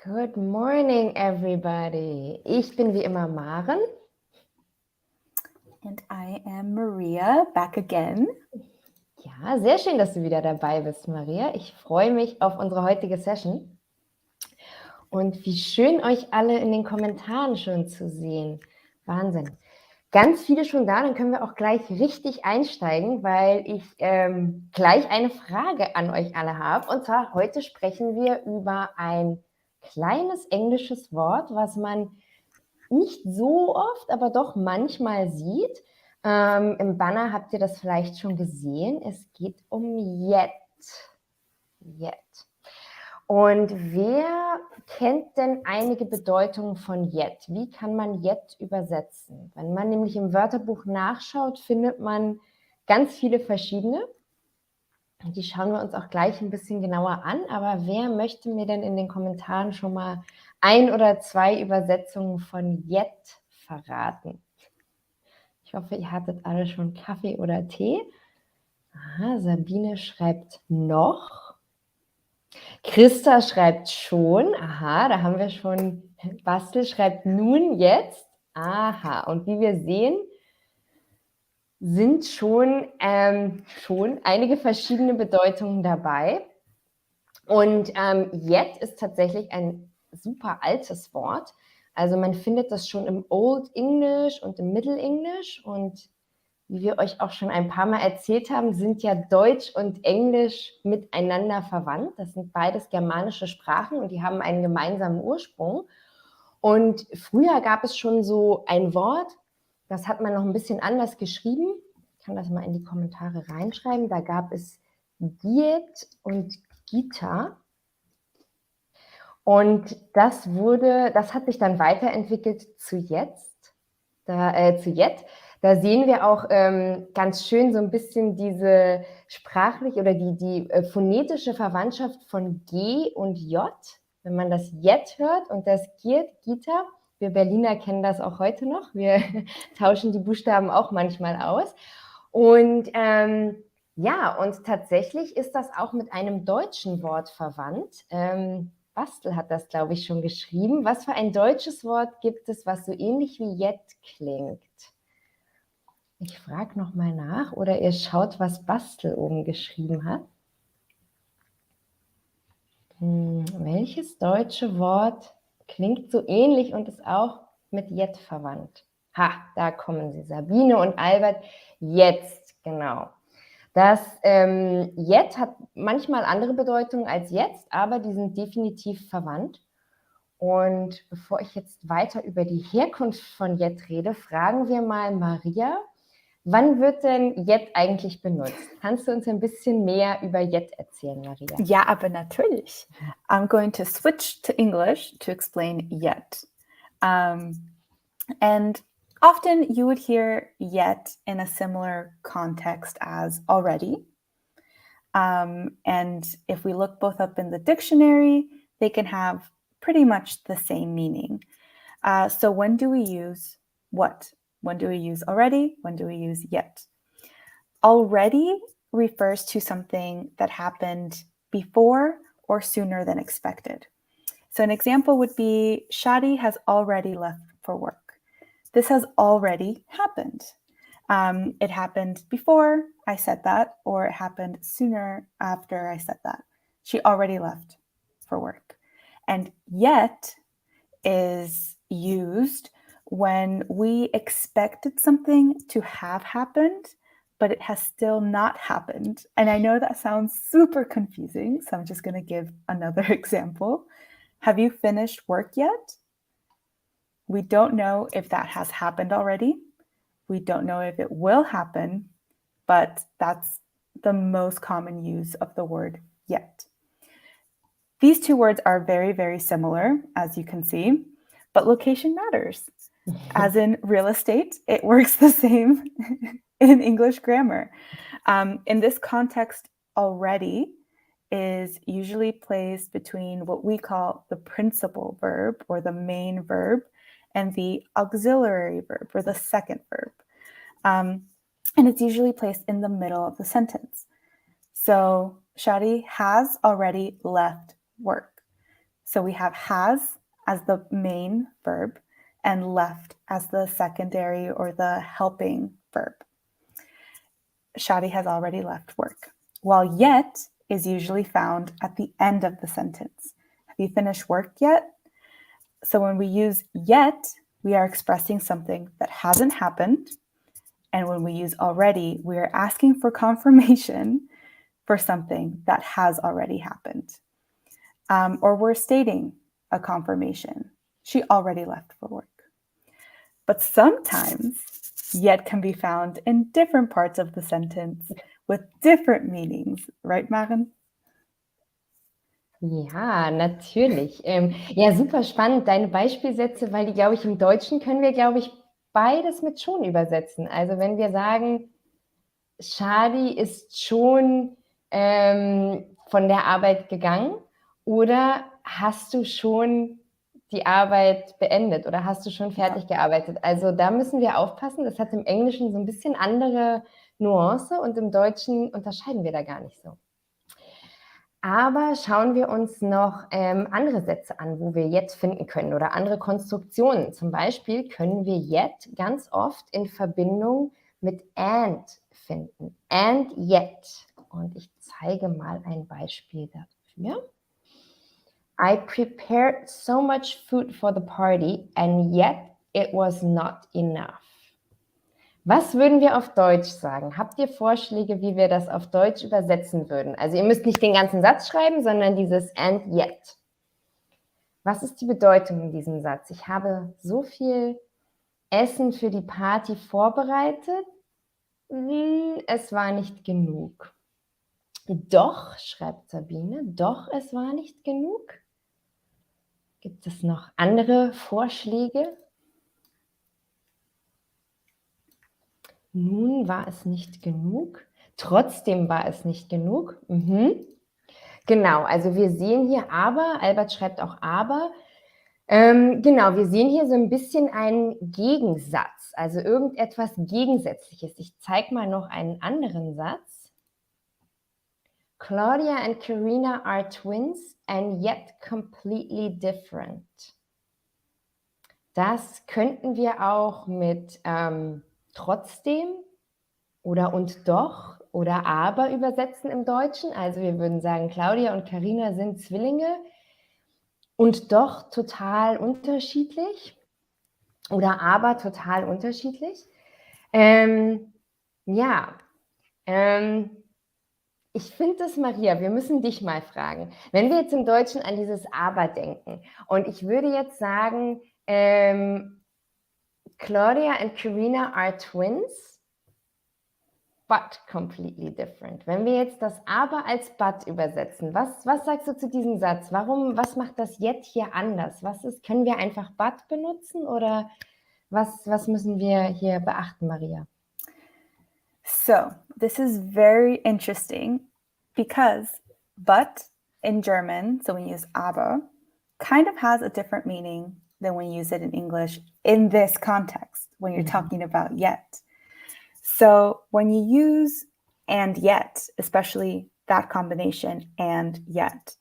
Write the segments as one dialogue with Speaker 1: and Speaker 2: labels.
Speaker 1: Good morning, everybody. Ich bin wie immer Maren.
Speaker 2: And I am Maria, back again.
Speaker 1: Ja, sehr schön, dass du wieder dabei bist, Maria. Ich freue mich auf unsere heutige Session. Und wie schön, euch alle in den Kommentaren schon zu sehen. Wahnsinn. Ganz viele schon da, dann können wir auch gleich richtig einsteigen, weil ich gleich eine Frage an euch alle habe. Und zwar, heute sprechen wir über ein kleines englisches Wort, was man nicht so oft, aber doch manchmal sieht. Im Banner habt ihr das vielleicht schon gesehen. Es geht um yet. Yet. Und wer kennt denn einige Bedeutungen von yet? Wie kann man yet übersetzen? Wenn man nämlich im Wörterbuch nachschaut, findet man ganz viele verschiedene. Die schauen wir uns auch gleich ein bisschen genauer an. Aber wer möchte mir denn in den Kommentaren schon mal 1 oder 2 Übersetzungen von yet verraten? Ich hoffe, ihr hattet alle schon Kaffee oder Tee. Aha, Sabine schreibt noch. Christa schreibt schon. Aha, da haben wir schon. Bastel schreibt nun, jetzt. Aha, und wie wir sehen, sind schon einige verschiedene Bedeutungen dabei. Und yet ist tatsächlich ein super altes Wort. Also man findet das schon im Old English und im Middle English. Und wie wir euch auch schon ein paar Mal erzählt haben, sind ja Deutsch und Englisch miteinander verwandt. Das sind beides germanische Sprachen und die haben einen gemeinsamen Ursprung. Und früher gab es schon so ein Wort, das hat man noch ein bisschen anders geschrieben. Ich kann das mal in die Kommentare reinschreiben. Da gab es Giet und Gita. Und das hat sich dann weiterentwickelt zu jetzt, zu jetzt. Da sehen wir auch ganz schön so ein bisschen diese sprachliche oder die phonetische Verwandtschaft von G und J. Wenn man das Jet hört und das Giet, Gita, wir Berliner kennen das auch heute noch, wir tauschen die Buchstaben auch manchmal aus. Und ja, und tatsächlich ist das auch mit einem deutschen Wort verwandt. Bastel hat das, glaube ich, schon geschrieben. Was für ein deutsches Wort gibt es, was so ähnlich wie jet klingt? Ich frage nochmal nach oder ihr schaut, was Bastel oben geschrieben hat. Welches deutsche Wort klingt so ähnlich und ist auch mit jet verwandt? Ha, da kommen sie, Sabine und Albert. Jetzt, genau. Das jet hat manchmal andere Bedeutungen als jetzt, aber die sind definitiv verwandt. Und bevor ich jetzt weiter über die Herkunft von jet rede, fragen wir mal Maria, wann wird denn jet eigentlich benutzt? Kannst du uns ein bisschen mehr über jet erzählen, Maria?
Speaker 2: Ja, aber natürlich. I'm going to switch to English to explain yet. And often you would hear yet in a similar context as already. And if we look both up in the dictionary, they can have pretty much the same meaning. So when do we use what? When do we use already? When do we use yet? Already refers to something that happened before or sooner than expected. So an example would be Shadi has already left for work. This has already happened. It happened before I said that, or it happened sooner after I said that. She already left for work. And yet is used when we expected something to have happened, but it has still not happened. And I know that sounds super confusing, so I'm just going to give another example. Have you finished work yet? We don't know if that has happened already. We don't know if it will happen, but that's the most common use of the word yet. These two words are very, very similar, as you can see, but location matters. As in real estate, it works the same in English grammar. In this context, already is usually placed between what we call the principal verb or the main verb and the auxiliary verb or the second verb. And it's usually placed in the middle of the sentence. So Shadi has already left work. So we have has as the main verb and left as the secondary or the helping verb. Shadi has already left work, while yet is usually found at the end of the sentence. Have you finished work yet? So when we use yet, we are expressing something that hasn't happened. And when we use already, we are asking for confirmation for something that has already happened. Or we're stating a confirmation. She already left for work. But sometimes yet can be found in different parts of the sentence with different meanings. Right, Maren?
Speaker 1: Ja, natürlich. Ja, super spannend, deine Beispielsätze, weil die, glaube ich, im Deutschen können wir, glaube ich, beides mit schon übersetzen. Also wenn wir sagen, Shadi ist schon von der Arbeit gegangen, oder hast du schon die Arbeit beendet oder hast du schon fertig gearbeitet? Also da müssen wir aufpassen, das hat im Englischen so ein bisschen andere Nuance und im Deutschen unterscheiden wir da gar nicht so. Aber schauen wir uns noch andere Sätze an, wo wir yet finden können oder andere Konstruktionen. Zum Beispiel können wir yet ganz oft in Verbindung mit and finden. And yet. Und ich zeige mal ein Beispiel dafür. I prepared so much food for the party and yet it was not enough. Was würden wir auf Deutsch sagen? Habt ihr Vorschläge, wie wir das auf Deutsch übersetzen würden? Also ihr müsst nicht den ganzen Satz schreiben, sondern dieses and yet. Was ist die Bedeutung in diesem Satz? Ich habe so viel Essen für die Party vorbereitet. Es war nicht genug. Doch, schreibt Sabine, doch, es war nicht genug. Gibt es noch andere Vorschläge? Nun war es nicht genug. Trotzdem war es nicht genug. Genau, also wir sehen hier aber, Albert schreibt auch aber. Genau, wir sehen hier so ein bisschen einen Gegensatz, also irgendetwas Gegensätzliches. Ich zeige mal noch einen anderen Satz. Claudia and Karina are twins and yet completely different. Das könnten wir auch mit trotzdem oder und doch oder aber übersetzen im Deutschen. Also wir würden sagen, Claudia und Karina sind Zwillinge und doch total unterschiedlich oder aber total unterschiedlich. Ich finde das, Maria, wir müssen dich mal fragen. Wenn wir jetzt im Deutschen an dieses aber denken und ich würde jetzt sagen, Claudia and Karina are twins, but completely different. Wenn wir jetzt das aber als but übersetzen, was sagst du zu diesem Satz? Was macht das jetzt hier anders? Können wir einfach but benutzen oder was müssen wir hier beachten, Maria?
Speaker 2: So this is very interesting because but in German, so when you use aber, kind of has a different meaning than when you use it in English in this context, when you're talking about yet. So when you use and yet, especially that combination and yet,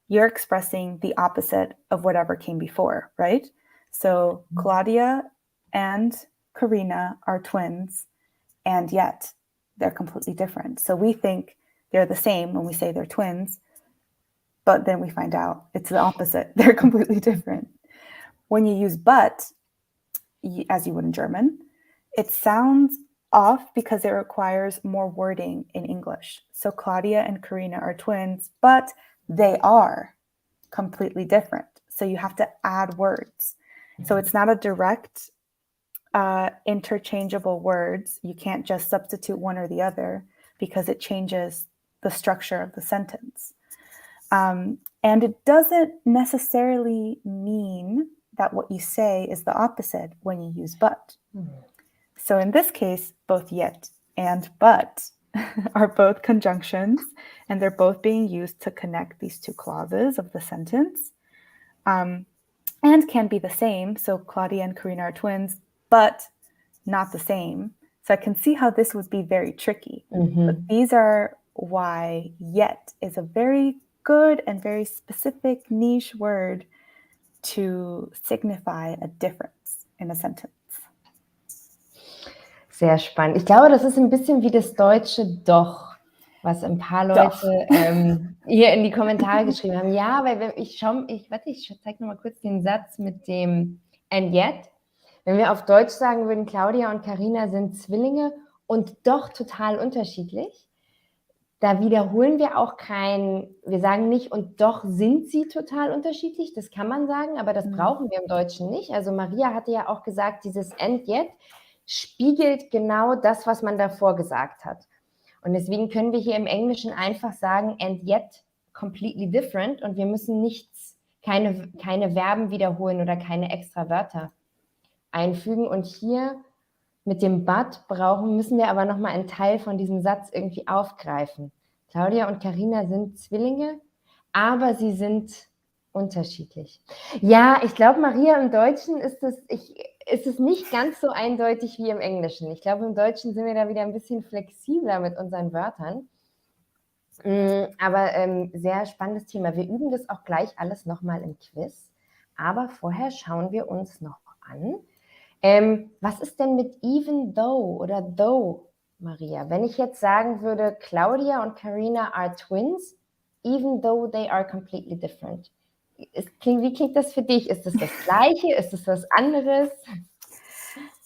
Speaker 2: you're expressing the opposite of whatever came before, right? So Claudia and Karina are twins, and yet they're completely different. So we think they're the same when we say they're twins, but then we find out it's the opposite. They're completely different. When you use but, as you would in German, it sounds off because it requires more wording in English. So Claudia and Karina are twins, but they are completely different. So you have to add words. So it's not a direct interchangeable words. You can't just substitute one or the other because it changes the structure of the sentence. And it doesn't necessarily mean that what you say is the opposite when you use but. So in this case, both yet and but are both conjunctions, and they're both being used to connect these two clauses of the sentence, and can be the same. So Claudia and Karina are twins, but not the same. So I can see how this would be very tricky. But these are why yet is a very good and very specific niche word to signify a difference in a sentence.
Speaker 1: Sehr spannend. Ich glaube, das ist ein bisschen wie das deutsche Doch, was ein paar Leute hier in die Kommentare geschrieben haben. Ja, weil ich zeige nochmal kurz den Satz mit dem and yet. Wenn wir auf Deutsch sagen würden, Claudia und Karina sind Zwillinge und doch total unterschiedlich, da wiederholen wir auch wir sagen nicht und doch sind sie total unterschiedlich, das kann man sagen, aber das brauchen wir im Deutschen nicht. Also Maria hatte ja auch gesagt, dieses and yet spiegelt genau das, was man davor gesagt hat. Und deswegen können wir hier im Englischen einfach sagen and yet completely different und wir müssen keine Verben wiederholen oder keine extra Wörter einfügen. Und hier mit dem but müssen wir aber nochmal einen Teil von diesem Satz irgendwie aufgreifen. Claudia und Karina sind Zwillinge, aber sie sind unterschiedlich. Ja, ich glaube, Maria, im Deutschen ist es nicht ganz so eindeutig wie im Englischen. Ich glaube, im Deutschen sind wir da wieder ein bisschen flexibler mit unseren Wörtern. Aber sehr spannendes Thema. Wir üben das auch gleich alles nochmal im Quiz. Aber vorher schauen wir uns noch an, was ist denn mit even though oder though, Maria? Wenn ich jetzt sagen würde, Claudia und Karina are twins, even though they are completely different. Wie klingt das für dich? Ist das Gleiche? Ist das was anderes?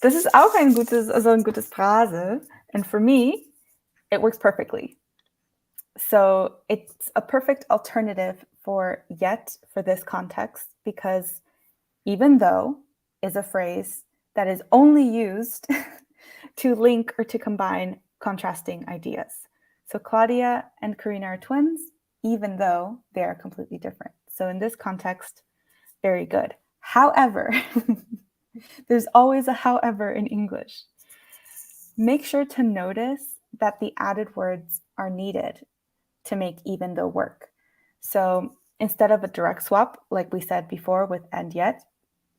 Speaker 2: Das ist auch ein gutes Phrase. And for me, it works perfectly. So it's a perfect alternative for yet for this context because even though is a phrase that is only used to link or to combine contrasting ideas. So Claudia and Karina are twins, even though they are completely different. So in this context, very good. However, there's always a however in English. Make sure to notice that the added words are needed to make even though work. So instead of a direct swap, like we said before with and yet,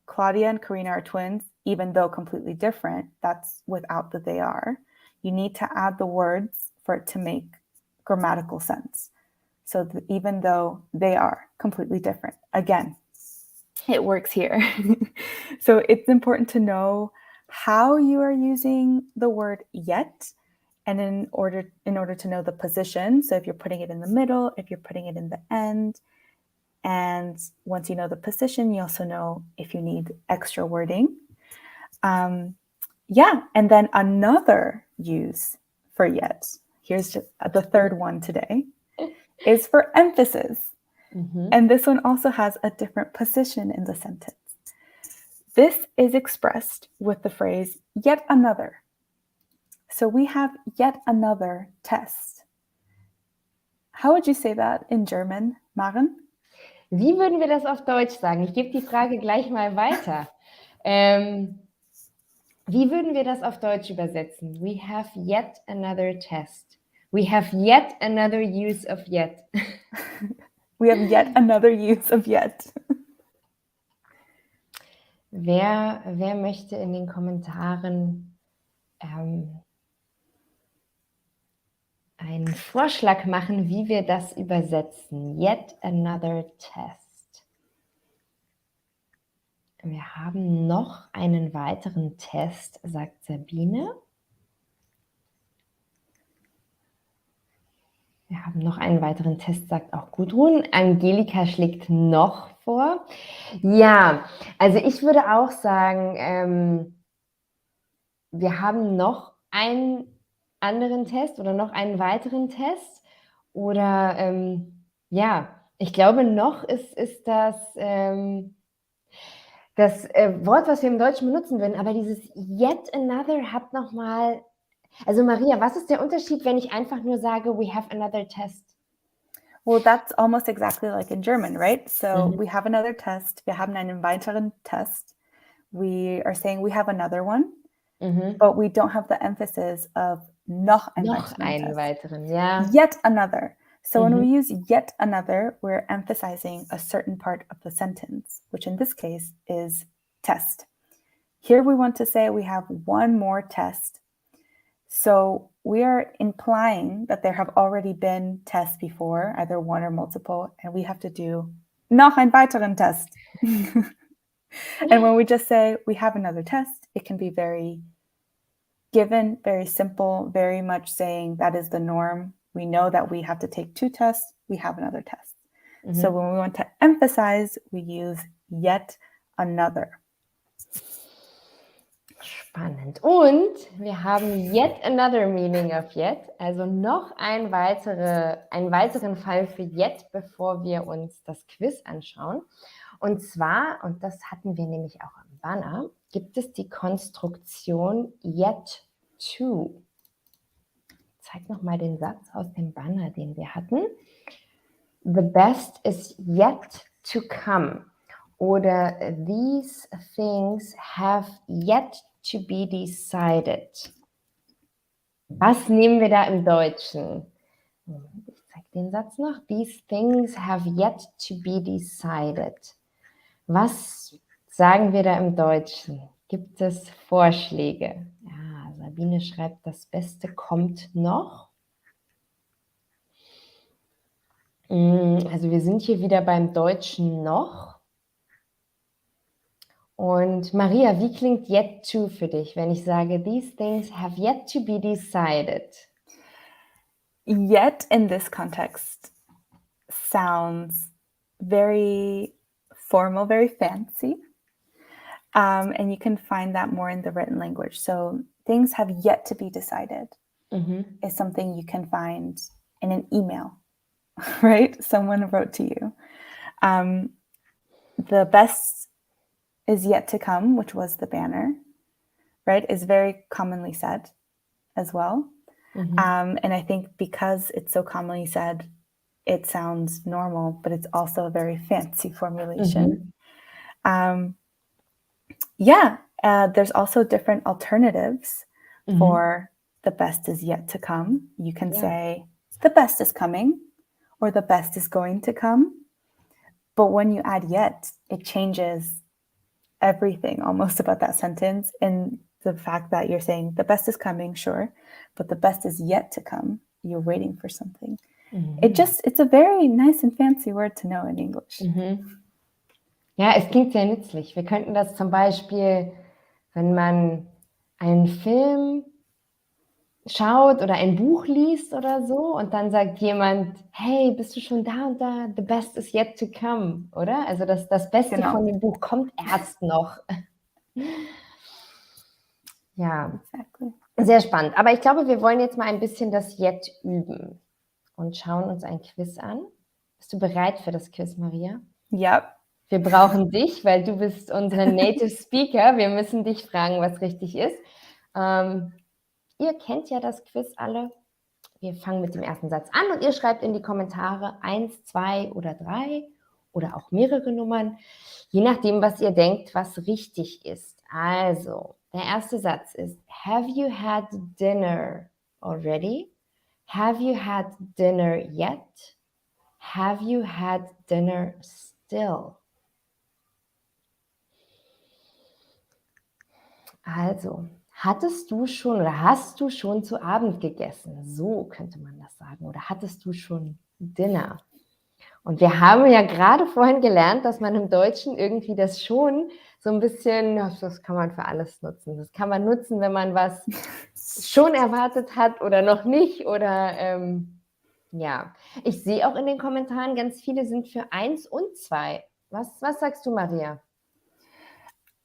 Speaker 2: Claudia and Karina are twins, even though completely different. That's without the they are. You need to add the words for it to make grammatical sense. So even though they are completely different. Again, it works here. So it's important to know how you are using the word yet, and in order to know the position. So if you're putting it in the middle, if you're putting it in the end, and once you know the position, you also know if you need extra wording. And then another use for yet, here's just the third one today, is for emphasis. Mm-hmm. And this one also has a different position in the sentence. This is expressed with the phrase yet another. So we have yet another test. How would you say that in German, Maren?
Speaker 1: Wie würden wir das auf Deutsch sagen? Ich gebe die Frage gleich mal weiter. Wie würden wir das auf Deutsch übersetzen? We have yet another test. We have yet another use of yet.
Speaker 2: We have yet another use of yet.
Speaker 1: Wer möchte in den Kommentaren einen Vorschlag machen, wie wir das übersetzen? Yet another test. Wir haben noch einen weiteren Test, sagt Sabine. Wir haben noch einen weiteren Test, sagt auch Gudrun. Angelika schlägt noch vor. Ja, also ich würde auch sagen, wir haben noch einen anderen Test oder noch einen weiteren Test. Oder ich glaube, noch ist das Wort, was wir im Deutschen benutzen würden. Aber dieses yet another hat nochmal... Also Maria, was ist der Unterschied, wenn ich einfach nur sage, we have another test?
Speaker 2: Well, that's almost exactly like in German, right? So we have another test. Wir haben einen weiteren Test. We are saying we have another one, but we don't have the emphasis of noch einen
Speaker 1: weiteren, ja.
Speaker 2: Yet another. So when we use yet another, we're emphasizing a certain part of the sentence, which in this case is test. Here we want to say we have one more test. So we are implying that there have already been tests before, either one or multiple, and we have to do noch einen weiteren Test. And when we just say we have another test, it can be very given, very simple, very much saying that is the norm. We know that we have to take 2 tests, we have another test. So when we want to emphasize, we use yet another.
Speaker 1: Spannend. Und wir haben yet another meaning of yet, also noch einen weiteren Fall für yet, bevor wir uns das Quiz anschauen. Und zwar, und das hatten wir nämlich auch am Banner, gibt es die Konstruktion yet to. Ich zeige nochmal den Satz aus dem Banner, den wir hatten. The best is yet to come. Oder these things have yet to be decided. Was nehmen wir da im Deutschen? Ich zeige den Satz noch. These things have yet to be decided. Was sagen wir da im Deutschen? Gibt es Vorschläge? Ja, Sabine schreibt, das Beste kommt noch. Also wir sind hier wieder beim Deutschen noch. Und Maria, wie klingt yet to für dich, wenn ich sage, these things have yet to be decided?
Speaker 2: Yet in this context sounds very formal, very fancy. And you can find that more in the written language. So things have yet to be decided is something you can find in an email, right? Someone wrote to you. The best is yet to come, which was the banner, right, is very commonly said as well. And I think because it's so commonly said, it sounds normal, but it's also a very fancy formulation. There's also different alternatives for the best is yet to come. You can say the best is coming or the best is going to come. But when you add yet, it changes everything almost about that sentence, and the fact that you're saying the best is coming, sure, but the best is yet to come. You're waiting for something. It's a very nice and fancy word to know in English.
Speaker 1: Ja, es klingt sehr nützlich. Wir könnten das zum Beispiel, wenn man einen Film schaut oder ein Buch liest oder so und dann sagt jemand, hey, bist du schon da und da? The best is yet to come, oder? Also das Beste von dem Buch kommt erst noch. Ja,
Speaker 2: Exactly.
Speaker 1: Sehr spannend. Aber ich glaube, wir wollen jetzt mal ein bisschen das Yet üben und schauen uns ein Quiz an. Bist du bereit für das Quiz, Maria?
Speaker 2: Yep.
Speaker 1: Wir brauchen dich, weil du bist unsere Native Speaker. Wir müssen dich fragen, was richtig ist. Ihr kennt ja das Quiz alle. Wir fangen mit dem ersten Satz an und ihr schreibt in die Kommentare 1, 2 oder 3 oder auch mehrere Nummern, je nachdem, was ihr denkt, was richtig ist. Also, der erste Satz ist, have you had dinner already? Have you had dinner yet? Have you had dinner still? Also, hattest du schon oder hast du schon zu Abend gegessen? So könnte man das sagen. Oder hattest du schon Dinner? Und wir haben ja gerade vorhin gelernt, dass man im Deutschen irgendwie das schon so ein bisschen, das kann man für alles nutzen. Das kann man nutzen, wenn man was schon erwartet hat oder noch nicht. Oder ja, ich sehe auch in den Kommentaren, ganz viele sind für 1 und 2. Was sagst du, Maria?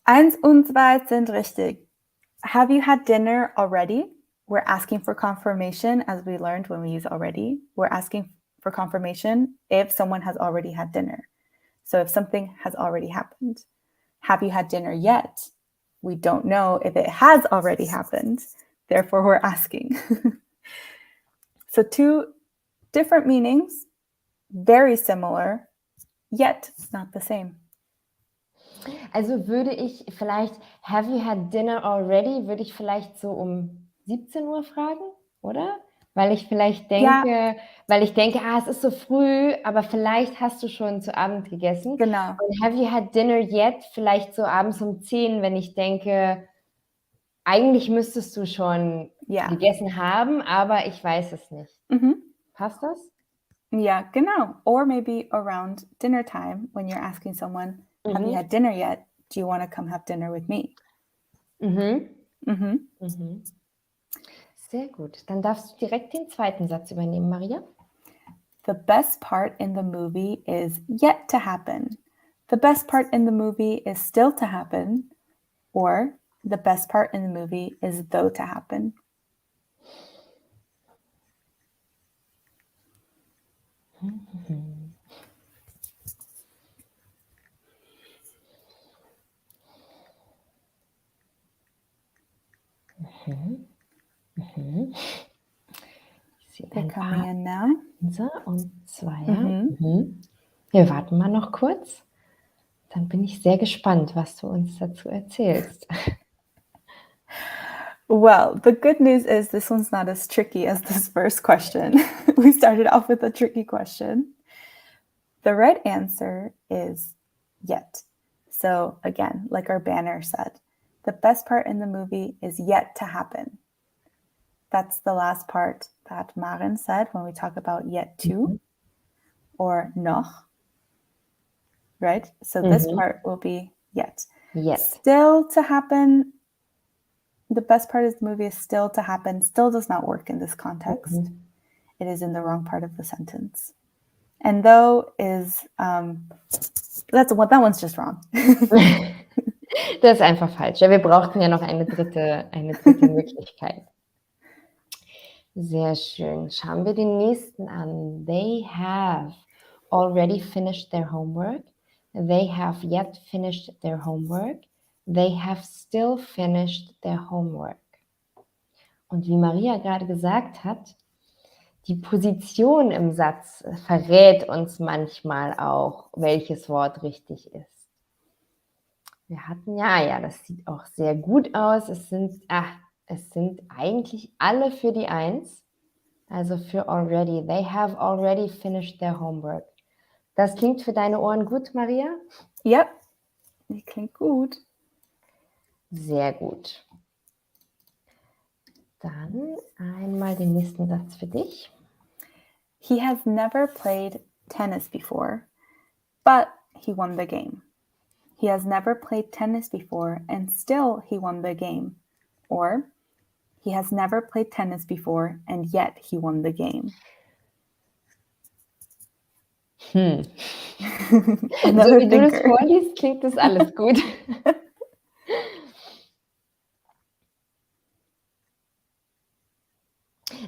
Speaker 2: 1 und 2 sind richtig. Have you had dinner already? We're asking for confirmation, as we learned when we use already. We're asking for confirmation if someone has already had dinner. So if something has already happened. Have you had dinner yet? We don't know if it has already happened. Therefore, we're asking. So 2 different meanings, very similar, yet not the same.
Speaker 1: Also würde ich vielleicht, have you had dinner already, würde ich vielleicht so um 17 Uhr fragen, oder? Weil ich vielleicht denke, es ist so früh, aber vielleicht hast du schon zu Abend gegessen.
Speaker 2: Genau.
Speaker 1: Und have you had dinner yet, vielleicht so abends um 10, wenn ich denke, eigentlich müsstest du schon gegessen haben, aber ich weiß es nicht. Passt das?
Speaker 2: Ja, genau. Or maybe around dinner time when you're asking someone, have you had dinner yet? Do you want to come have dinner with me?
Speaker 1: Mhm.
Speaker 2: Mhm.
Speaker 1: Mhm. Sehr gut. Dann darfst du direkt den zweiten Satz übernehmen, Maria.
Speaker 2: The best part in the movie is yet to happen. The best part in the movie is still to happen. Or the best part in the movie is though to happen.
Speaker 1: Mhm. Mhm. Mhm. Ich sehe
Speaker 2: They're
Speaker 1: ein
Speaker 2: coming
Speaker 1: paar
Speaker 2: in now.
Speaker 1: Einser und Zweier.
Speaker 2: Mhm.
Speaker 1: Mhm. Wir warten mal noch kurz. Dann bin ich sehr gespannt, was du uns dazu erzählst.
Speaker 2: Well, the good news is this one's not as tricky as this first question. We started off with a tricky question. The right answer is yet. So again, like our banner said, the best part in the movie is yet to happen. That's the last part that Maren said when we talk about yet to or noch, right? So this
Speaker 1: Mhm.
Speaker 2: part will be yet.
Speaker 1: Yet.
Speaker 2: Still to happen. The best part of the movie is still to happen. Still does not work in this context.
Speaker 1: Mhm.
Speaker 2: It is in the wrong part of the sentence. And though is that one's just wrong.
Speaker 1: Das ist einfach falsch. Ja, wir brauchten ja noch eine dritte Möglichkeit. Sehr schön. Schauen wir den nächsten an. They have already finished their homework. They have yet finished their homework. They have still finished their homework. Und wie Maria gerade gesagt hat, die Position im Satz verrät uns manchmal auch, welches Wort richtig ist. Wir hatten ja, das sieht auch sehr gut aus. Es sind eigentlich alle für die Eins, also für already. They have already finished their homework. Das klingt für deine Ohren gut, Maria?
Speaker 2: Yep, die klingt gut.
Speaker 1: Sehr gut. Dann einmal den nächsten Satz für dich.
Speaker 2: He has never played tennis before, but he won the game. He has never played tennis before, and still he won the game. Or, he has never played tennis before, and yet he won the game.
Speaker 1: So
Speaker 2: Another
Speaker 1: wie du das
Speaker 2: thinker.
Speaker 1: vorliest, klingt das alles gut.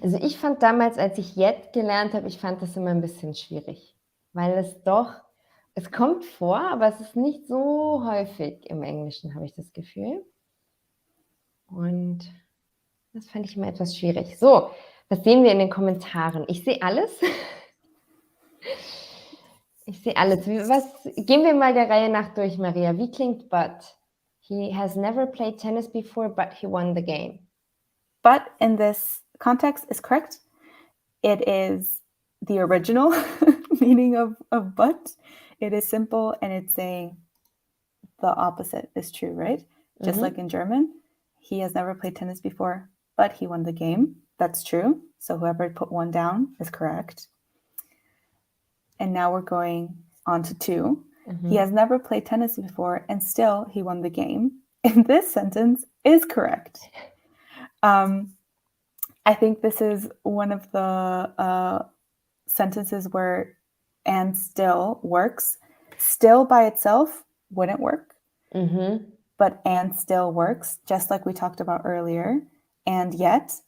Speaker 1: Also ich fand damals, als ich Yet gelernt habe, ich fand das immer ein bisschen schwierig, weil es kommt vor, aber es ist nicht so häufig im Englischen, habe ich das Gefühl. Und das fand ich immer etwas schwierig. So, was sehen wir in den Kommentaren? Ich sehe alles. Ich sehe alles. Gehen wir mal der Reihe nach durch, Maria. Wie klingt but? He has never played tennis before, but he won the game.
Speaker 2: But in this context is correct. It is the original meaning of but. It is simple and it's saying the opposite is true, right? Just like in German, he has never played tennis before, but he won the game. That's true. So whoever put one down is correct. And now we're going on to two. He has never played tennis before, and still he won the game. And this sentence is correct. I think this is one of the sentences where and still works. Still by itself wouldn't work, but and still works, just like we talked about earlier. And yet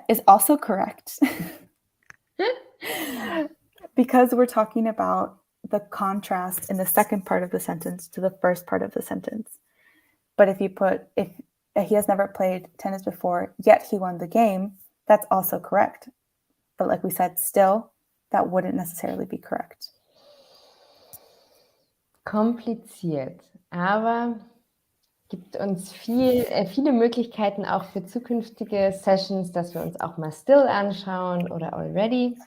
Speaker 2: is also correct. Because we're talking about the contrast in the second part of the sentence to the first part of the sentence. But if he has never played tennis before, yet he won the game, that's also correct. But like we said, still, that wouldn't necessarily be correct.
Speaker 1: Kompliziert, aber gibt uns viele Möglichkeiten auch für zukünftige Sessions, dass wir uns auch mal still anschauen oder already.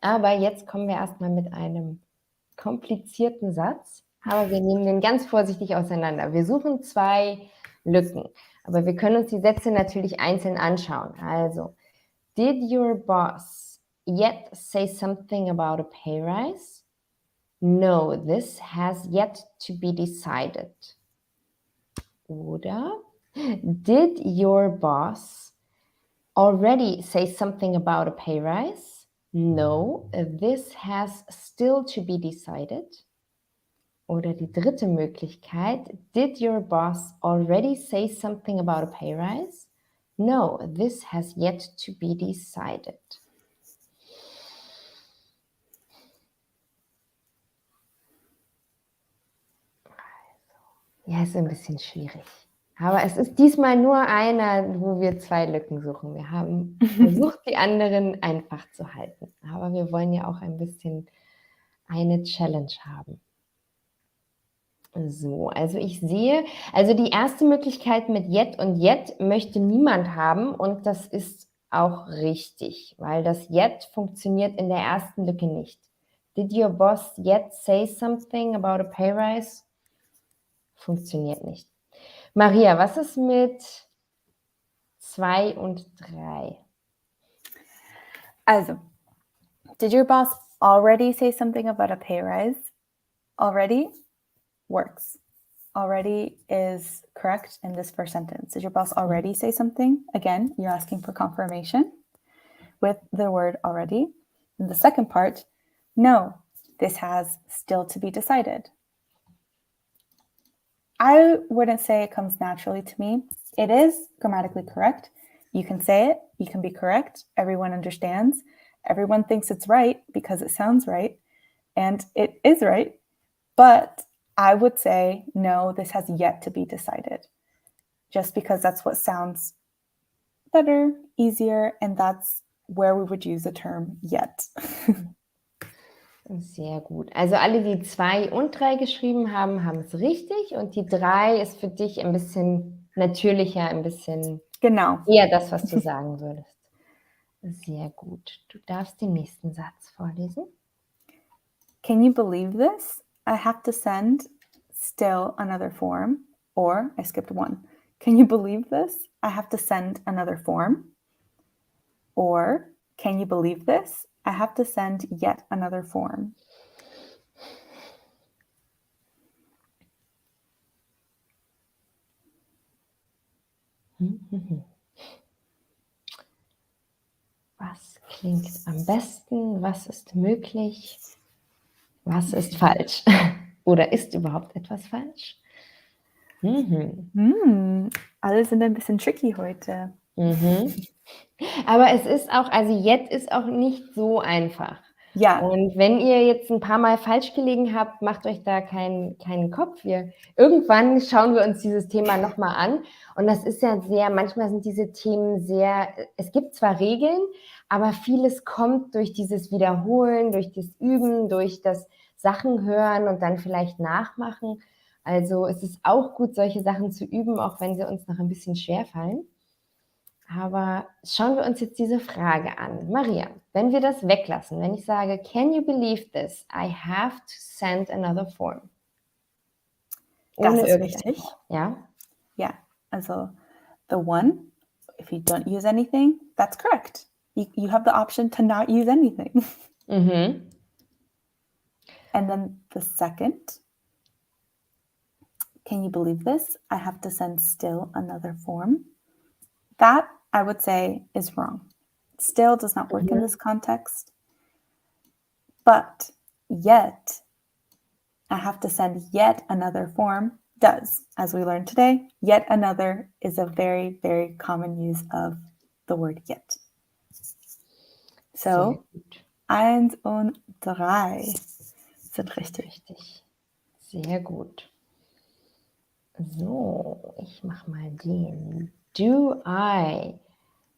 Speaker 1: Aber jetzt kommen wir erstmal mit einem komplizierten Satz, aber wir nehmen den ganz vorsichtig auseinander. Wir suchen 2 Lücken, aber wir können uns die Sätze natürlich einzeln anschauen. Also, did your boss yet say something about a pay rise? No, this has yet to be decided. Oder did your boss already say something about a pay rise? No, this has still to be decided. Oder die dritte Möglichkeit, did your boss already say something about a pay rise? No, this has yet to be decided. Ja, ist ein bisschen schwierig. Aber es ist diesmal nur einer, wo wir 2 Lücken suchen. Wir haben versucht, die anderen einfach zu halten. Aber wir wollen ja auch ein bisschen eine Challenge haben. So, also ich sehe, also die erste Möglichkeit mit yet und yet möchte niemand haben und das ist auch richtig, weil das yet funktioniert in der ersten Lücke nicht. Did your boss yet say something about a pay rise? Funktioniert nicht. Maria, was ist mit 2 und 3?
Speaker 2: Also, did your boss already say something about a pay rise? Already works. Already is correct in this first sentence. Did your boss already say something? Again, you're asking for confirmation with the word already. In the second part, no, this has still to be decided. I wouldn't say it comes naturally to me. It is grammatically correct. You can say it, you can be correct. Everyone understands. Everyone thinks it's right because it sounds right. And it is right. But I would say, no, this has yet to be decided. Just because that's what sounds better, easier, and that's where we would use the term yet.
Speaker 1: Sehr gut. Also alle, die 2 und 3 geschrieben haben, haben es richtig und die 3 ist für dich ein bisschen natürlicher, ein bisschen
Speaker 2: Genau.
Speaker 1: eher das, was du sagen würdest. Sehr gut. Du darfst den nächsten Satz vorlesen.
Speaker 2: Can you believe this? I have to send still another form. Or, I skipped one. Can you believe this? I have to send another form. Or, can you believe this? I have to send yet another form.
Speaker 1: Was klingt am besten? Was ist möglich? Was ist falsch? Oder ist überhaupt etwas falsch?
Speaker 2: Alle sind ein bisschen tricky heute.
Speaker 1: Aber es ist auch, also yet ist auch nicht so einfach.
Speaker 2: Ja.
Speaker 1: Und wenn ihr jetzt ein paar Mal falsch gelegen habt, macht euch da keinen Kopf. Irgendwann schauen wir uns dieses Thema nochmal an. Und das ist ja manchmal sind diese Themen es gibt zwar Regeln, aber vieles kommt durch dieses Wiederholen, durch das Üben, durch das Sachen hören und dann vielleicht nachmachen. Also es ist auch gut, solche Sachen zu üben, auch wenn sie uns noch ein bisschen schwerfallen. Aber schauen wir uns jetzt diese Frage an. Maria, wenn wir das weglassen, wenn ich sage, can you believe this? I have to send another form.
Speaker 2: Das ist richtig.
Speaker 1: Ja?
Speaker 2: Ja, also the one, if you don't use anything, that's correct. You have the option to not use anything. And then the second, can you believe this? I have to send still another form. That, I would say, is wrong. Still does not work in this context. But yet, I have to send yet another form does. As we learned today, yet another is a very, very common use of the word yet. So, 1 und 3 sind richtig.
Speaker 1: Sehr gut. So, ich mache mal den. Do I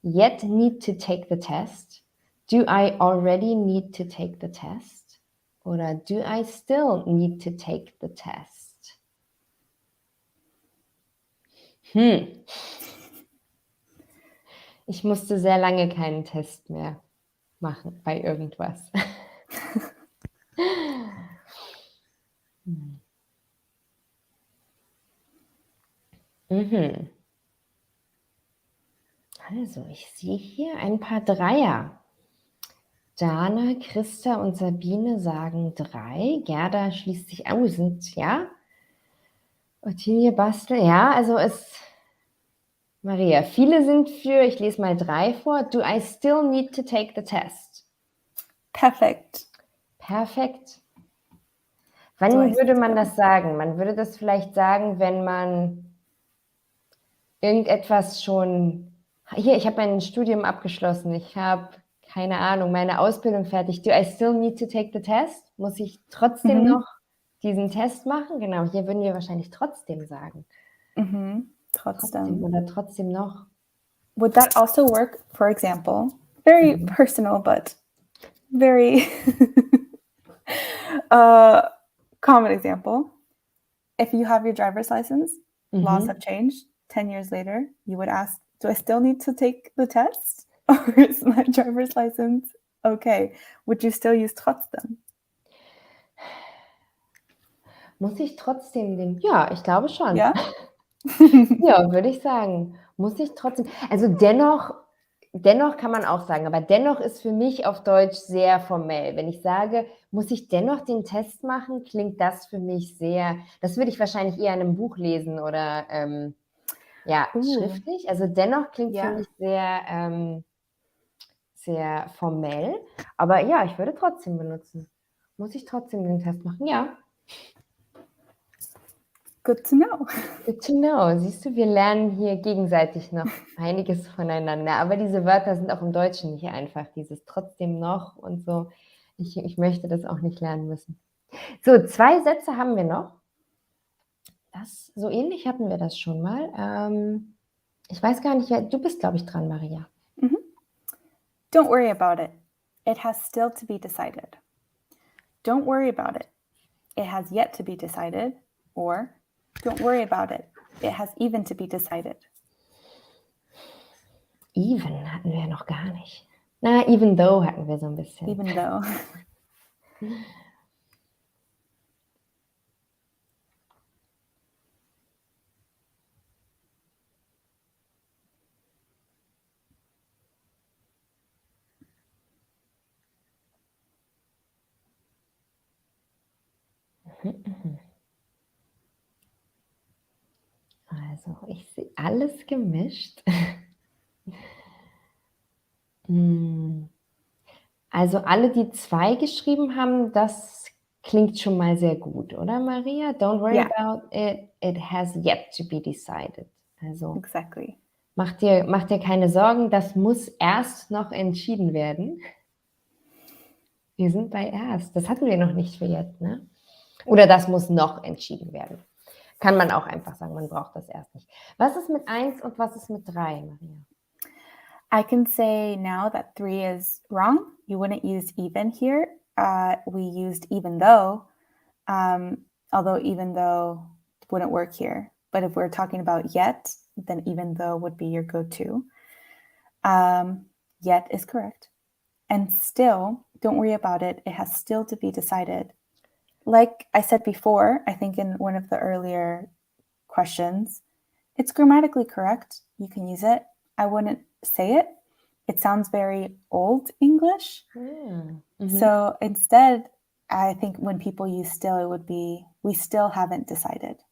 Speaker 1: yet need to take the test? Do I already need to take the test? Oder do I still need to take the test? Ich musste sehr lange keinen Test mehr machen bei irgendwas. Also, ich sehe hier ein paar Dreier. Dana, Christa und Sabine sagen 3. Gerda schließt sich an. Ja. Ottilie, Bastel, ja, also Maria, viele sind für, ich lese mal 3 vor. Do I still need to take the test?
Speaker 2: Perfekt.
Speaker 1: Perfekt. Wann würde man das sagen? Man würde das vielleicht sagen, wenn man irgendetwas schon, hier, ich habe mein Studium abgeschlossen, ich habe, keine Ahnung, meine Ausbildung fertig. Do I still need to take the test? Muss ich trotzdem noch diesen Test machen? Genau, hier würden wir wahrscheinlich trotzdem sagen. Trotzdem oder trotzdem noch.
Speaker 2: Would that also work, for example, very personal, but very common example. If you have your driver's license, laws have changed. 10 years later, you would ask, do I still need to take the test? Or is my driver's license okay? Would you still use trotzdem?
Speaker 1: Muss ich trotzdem ja, ich glaube schon.
Speaker 2: Ja?
Speaker 1: Ja, würde ich sagen. Muss ich trotzdem, also dennoch kann man auch sagen, aber dennoch ist für mich auf Deutsch sehr formell. Wenn ich sage, muss ich dennoch den Test machen, klingt das für mich sehr, das würde ich wahrscheinlich eher in einem Buch lesen oder schriftlich. Also dennoch klingt für mich sehr, sehr formell. Aber ja, ich würde trotzdem benutzen. Muss ich trotzdem den Test machen? Ja.
Speaker 2: Good to know.
Speaker 1: Good to know. Siehst du, wir lernen hier gegenseitig noch einiges voneinander. Aber diese Wörter sind auch im Deutschen nicht einfach. Dieses trotzdem noch und so. Ich möchte das auch nicht lernen müssen. So, 2 Sätze haben wir noch. So ähnlich hatten wir das schon mal. Ich weiß gar nicht, du bist, glaube ich, dran, Maria.
Speaker 2: Don't worry about it. It has still to be decided. Don't worry about it. It has yet to be decided. Or don't worry about it. It has even to be decided.
Speaker 1: Even hatten wir noch gar nicht. Na, even though hatten wir so ein bisschen.
Speaker 2: Even though.
Speaker 1: Also, ich sehe alles gemischt. Also alle, die 2 geschrieben haben, das klingt schon mal sehr gut, oder Maria? Don't worry about it, it has yet to be decided. Also
Speaker 2: Exactly.
Speaker 1: mach dir keine Sorgen, das muss erst noch entschieden werden. Wir sind bei erst, das hatten wir noch nicht für jetzt, ne? Oder das muss noch entschieden werden. Kann man auch einfach sagen, man braucht das erst nicht. Was ist mit 1 und was ist mit 3, Maria?
Speaker 2: I can say now that 3 is wrong. You wouldn't use even here. We used even though, although even though wouldn't work here. But if we're talking about yet, then even though would be your go-to. Yet is correct. And still, don't worry about it. It has still to be decided. Like I said before, I think in one of the earlier questions, it's grammatically correct. You can use it. I wouldn't say it. It sounds very old English. So instead, I think when people use still, it would be, we still haven't decided.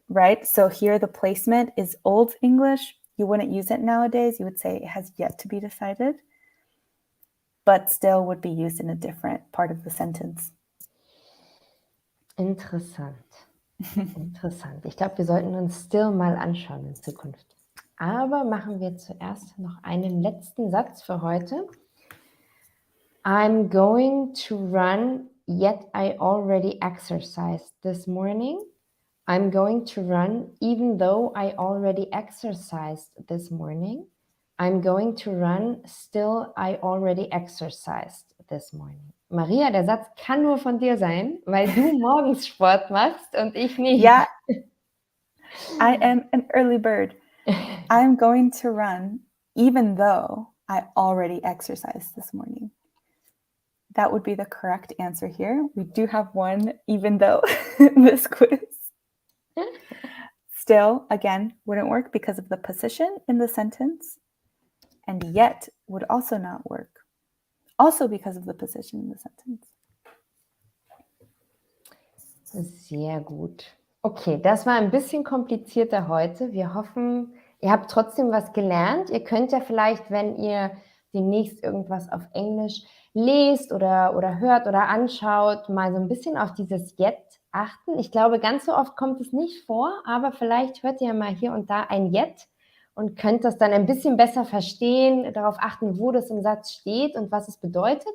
Speaker 2: Right? So here the placement is old English. You wouldn't use it nowadays. You would say it has yet to be decided, but still would be used in a different part of the sentence.
Speaker 1: Interessant. Interessant. Ich glaube, wir sollten uns still mal anschauen in Zukunft. Aber machen wir zuerst noch einen letzten Satz für heute. I'm going to run, yet I already exercised this morning. I'm going to run, even though I already exercised this morning. I'm going to run, still I already exercised this morning. Maria, der Satz kann nur von dir sein, weil du morgens Sport machst und ich nicht.
Speaker 2: Yeah, I am an early bird. I'm going to run, even though I already exercised this morning. That would be the correct answer here. We do have one, even though, in this quiz. Still, again, wouldn't work because of the position in the sentence. And yet would also not work. also because of the position in the sentence.
Speaker 1: Sehr gut. Okay, das war ein bisschen komplizierter heute. Wir hoffen, ihr habt trotzdem was gelernt. Ihr könnt ja vielleicht, wenn ihr demnächst irgendwas auf Englisch lest oder hört oder anschaut, mal so ein bisschen auf dieses Yet achten. Ich glaube, ganz so oft kommt es nicht vor, aber vielleicht hört ihr mal hier und da ein Yet und könnt das dann ein bisschen besser verstehen, darauf achten, wo das im Satz steht und was es bedeutet.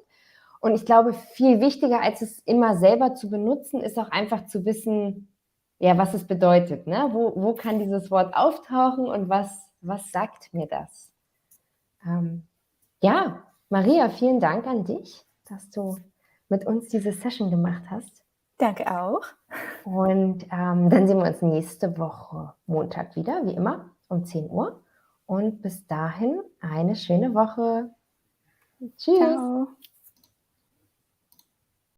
Speaker 1: Und ich glaube, viel wichtiger, als es immer selber zu benutzen, ist auch einfach zu wissen, ja, was es bedeutet. Ne? Wo kann dieses Wort auftauchen und was sagt mir das? Ja, Maria, vielen Dank an dich, dass du mit uns diese Session gemacht hast.
Speaker 2: Danke auch.
Speaker 1: Und dann sehen wir uns nächste Woche Montag wieder, wie immer, um 10 Uhr. Und bis dahin eine schöne Woche. Tschüss.
Speaker 2: Ciao.